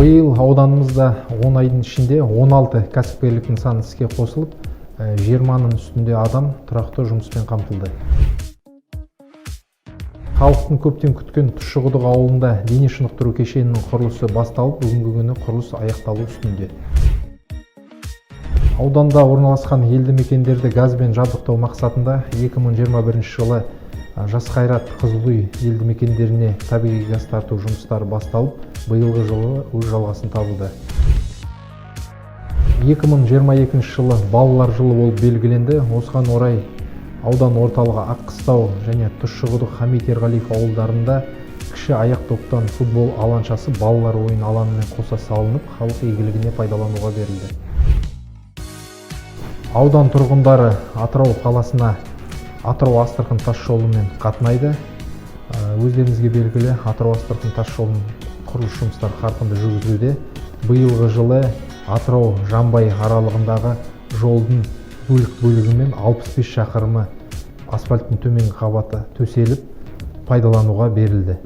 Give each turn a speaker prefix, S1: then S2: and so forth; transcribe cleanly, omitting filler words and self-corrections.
S1: Быйыл ауданымызда 10 айдың ішінде 16 кәсіпкерлік нысаны іске қосылып, 20-нын үстінде адам тұрақты жұмыспен қамтылды. Халықтың көптен күткен Тұщықұдық ауылында дене шынықтыру кешенінің құрылысы басталып, бүгінгі күні құрылыс аяқталу үстінде. Ауданда орналасқан елді мекендерді газбен жабдықтау мақсатында 2021 жылы Жас Қайрат, Қызылүй елді мекендеріне табиғи газ тарту жұмыстары басталып, биылғы жылы өз жалғасын табуда. 2022 жылы балалар жылы болып белгіленді. Осыған орай аудан орталығы Аққыстау және Тұщықұдық Хамит Ерғалиев ауылдарында кіші аяқ доптан футбол алаңшасы балалар ойын алаңымен қоса салынып, халық игілігіне пайдалануға берілді. Аудан тұрғындары Атырау қаласына Атырау-Астрахань тас жолымен қатынайды. Өздеріңізге белгілі, Атырау-Астрахань тас жолының құрылыс жұмыстары қарқынды жүргізілуде. Биылғы жылы Атырау-Жамбай аралығындағы жолдың бөлігімен 65 шақырымы асфальттың төменгі қабаты төселіп, пайдалануға берілді.